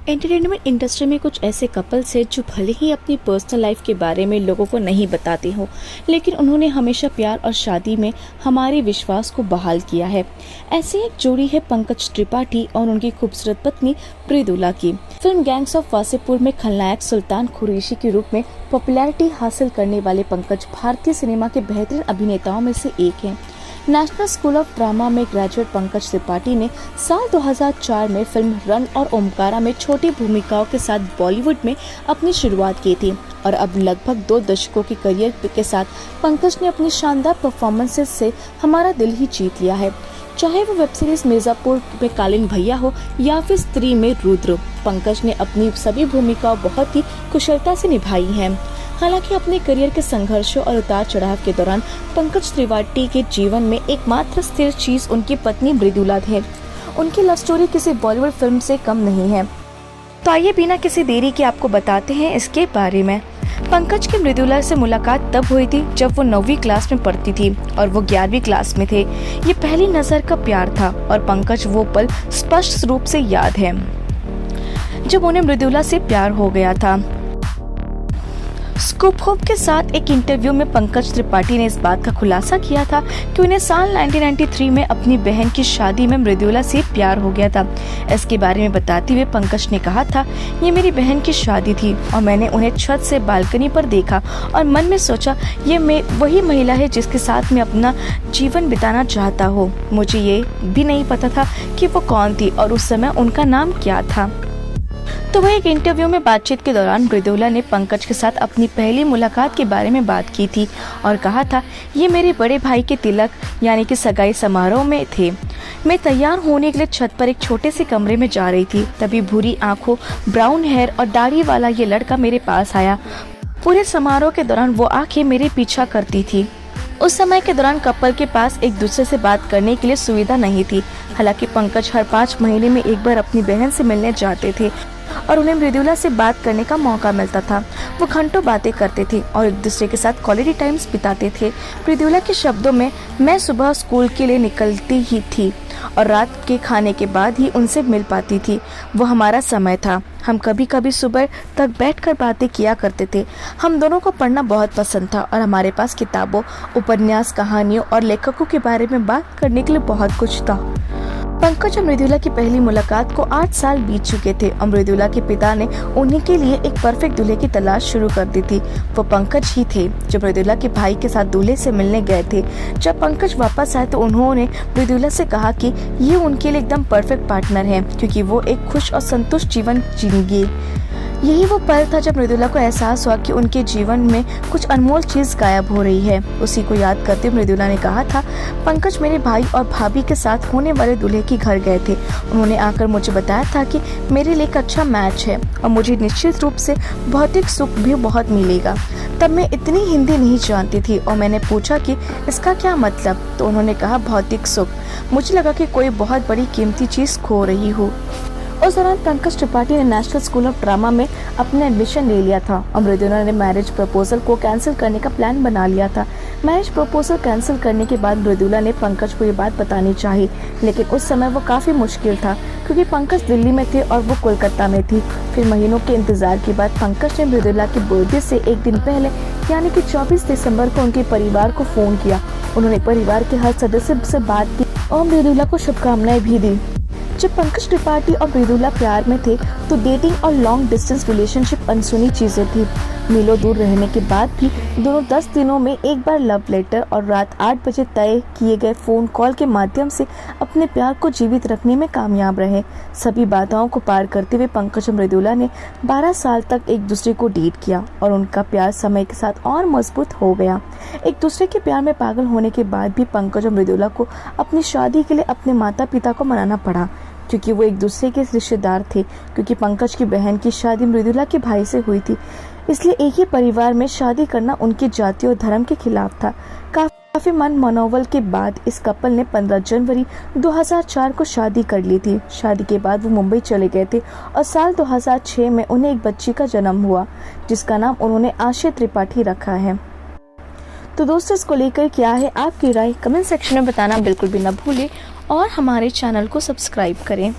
Entertainment industry में कुछ ऐसे कपल्स हैं जो भले ही अपनी पर्सनल लाइफ के बारे में लोगों को नहीं बताते हो, लेकिन उन्होंने हमेशा प्यार और शादी में हमारे विश्वास को बहाल किया है। ऐसी एक जोड़ी है पंकज त्रिपाठी और उनकी खूबसूरत पत्नी मृदुला की। फिल्म गैंग्स ऑफ वासेपुर में खलनायक सुल्तान कुरैशी के रूप में पॉपुलैरिटी हासिल करने वाले पंकज भारतीय सिनेमा के बेहतरीन अभिनेताओं में से एक हैं। नेशनल स्कूल ऑफ ड्रामा में ग्रेजुएट पंकज त्रिपाठी ने साल 2004 में फिल्म रन और ओमकारा में छोटी भूमिकाओं के साथ बॉलीवुड में अपनी शुरुआत की थी और अब लगभग 2 दशकों के करियर के साथ पंकज ने अपनी शानदार परफॉर्मेंसेस से हमारा दिल ही जीत लिया है। चाहे वो वेब सीरीज मिर्जापुर में कालीन भैया हो या फिर स्त्री में रुद्र, पंकज ने अपनी सभी भूमिकाओं बहुत ही कुशलता से निभाई हैं। हालांकि अपने करियर के संघर्षों और उतार चढ़ाव के दौरान पंकज त्रिपाठी के जीवन में एकमात्र स्थिर चीज उनकी पत्नी मृदुला है। उनकी लव स्टोरी किसी बॉलीवुड फिल्म से कम नहीं है। तो आइए बिना किसी देरी के आपको बताते हैं इसके बारे में। पंकज की मृदुला से मुलाकात तब हुई थी जब वो 9वीं क्लास में पढ़ती थी और वो 11वीं क्लास में थे। ये पहली नजर का प्यार था और पंकज वो पल स्पष्ट रूप से याद है जब उन्हें मृदुला से प्यार हो गया था। स्कूप होप के साथ एक इंटरव्यू में पंकज त्रिपाठी ने इस बात का खुलासा किया था कि उन्हें साल 1993 में अपनी बहन की शादी में मृदुला से प्यार हो गया था। इसके बारे में बताते हुए पंकज ने कहा था, ये मेरी बहन की शादी थी और मैंने उन्हें छत से बालकनी पर देखा और मन में सोचा ये वही महिला है जिसके साथ मैं अपना जीवन बिताना चाहता हूँ। मुझे ये भी नहीं पता था कि वो कौन थी और उस समय उनका नाम क्या था। तो वह एक इंटरव्यू में बातचीत के दौरान मृदुला ने पंकज के साथ अपनी पहली मुलाकात के बारे में बात की थी और कहा था, ये मेरे बड़े भाई के तिलक यानी कि सगाई समारोह में थे। मैं तैयार होने के लिए छत पर एक छोटे से कमरे में जा रही थी, तभी भूरी आंखों, ब्राउन हेयर और दाढ़ी वाला ये लड़का मेरे पास आया। पूरे समारोह के दौरान वो आंखें मेरे पीछा करती थी। उस समय के दौरान कपल के पास एक दूसरे से बात करने के लिए सुविधा नहीं थी। हालांकि पंकज हर 5 महीने में एक बार अपनी बहन से मिलने जाते थे और उन्हें मृदुला से बात करने का मौका मिलता था। वो घंटों बातें करते थे और एक दूसरे के साथ क्वालिटी टाइम्स बिताते थे। मृदुला के शब्दों में, मैं सुबह स्कूल के लिए निकलती ही थी और रात के खाने के बाद ही उनसे मिल पाती थी। वो हमारा समय था। हम कभी कभी सुबह तक बैठकर बातें किया करते थे। हम दोनों को पढ़ना बहुत पसंद था और हमारे पास किताबों, उपन्यास, कहानियों और लेखकों के बारे में बात करने के लिए बहुत कुछ था। पंकज और मृदुला की पहली मुलाकात को 8 साल बीत चुके थे और मृदुला के पिता ने उन्हीं के लिए एक परफेक्ट दूल्हे की तलाश शुरू कर दी थी। वो पंकज ही थे जो मृदुला के भाई के साथ दूल्हे से मिलने गए थे। जब पंकज वापस आए तो उन्होंने मृदुला से कहा कि ये उनके लिए एकदम परफेक्ट पार्टनर है क्योंकि वो एक खुश और संतुष्ट जीवन जिएंगे। यही वो पल था जब मृदुला को एहसास हुआ कि उनके जीवन में कुछ अनमोल चीज गायब हो रही है। उसी को याद करते हुए मृदुला ने कहा था, पंकज मेरे भाई और भाभी के साथ होने वाले दूल्हे के घर गए थे। उन्होंने आकर मुझे बताया था कि मेरे लिए एक अच्छा मैच है और मुझे निश्चित रूप से भौतिक सुख भी बहुत मिलेगा। तब मैं इतनी हिंदी नहीं जानती थी और मैंने पूछा कि इसका क्या मतलब, तो उन्होंने कहा भौतिक सुख। मुझे लगा कि कोई बहुत बड़ी कीमती चीज खो रही हो। उस दौरान पंकज त्रिपाठी ने नेशनल स्कूल ऑफ ड्रामा में अपने एडमिशन ले लिया था और मृदुला ने मैरिज प्रपोजल को कैंसिल करने का प्लान बना लिया था। मैरिज प्रपोजल कैंसिल करने के बाद मृदुला ने पंकज को ये बात बतानी चाहिए, लेकिन उस समय वो काफी मुश्किल था क्योंकि पंकज दिल्ली में थे और वो कोलकाता में थी। फिर महीनों के इंतजार के बाद पंकज ने मृदुला के बर्थडे से एक दिन पहले यानी कि 24 दिसंबर को उनके परिवार को फोन किया। उन्होंने परिवार के हर सदस्य से बात की और मृदुला को शुभकामनाएं भी दी। जब पंकज त्रिपाठी और मृदुला प्यार में थे तो डेटिंग और लॉन्ग डिस्टेंस रिलेशनशिप अनसुनी चीजें थी। मीलों दूर रहने के बाद भी दोनों 10 दिनों में एक बार लव लेटर और रात 8 बजे तय किए गए फोन कॉल के माध्यम से अपने प्यार को जीवित रखने में कामयाब रहे। सभी बाधाओं को पार करते हुए पंकज और मृदुला ने 12 साल तक एक दूसरे को डेट किया और उनका प्यार समय के साथ और मजबूत हो गया। एक दूसरे के प्यार में पागल होने के बाद भी पंकज और मृदुला को अपनी शादी के लिए अपने माता पिता को मनाना पड़ा क्योंकि वो एक दूसरे के रिश्तेदार थे। क्योंकि पंकज की बहन की शादी मृदुला के भाई से हुई थी, इसलिए एक ही परिवार में शादी करना उनकी जाति और धर्म के खिलाफ था। काफी मन मनोबल के बाद इस कपल ने 15 जनवरी 2004 को शादी कर ली थी। शादी के बाद वो मुंबई चले गए थे और साल 2006 में उन्हें एक बच्ची का जन्म हुआ जिसका नाम उन्होंने आशा त्रिपाठी रखा है। तो दोस्तों, इसको लेकर क्या है आपकी राय, कमेंट सेक्शन में बताना बिल्कुल भी ना भूलें और हमारे चैनल को सब्सक्राइब करें।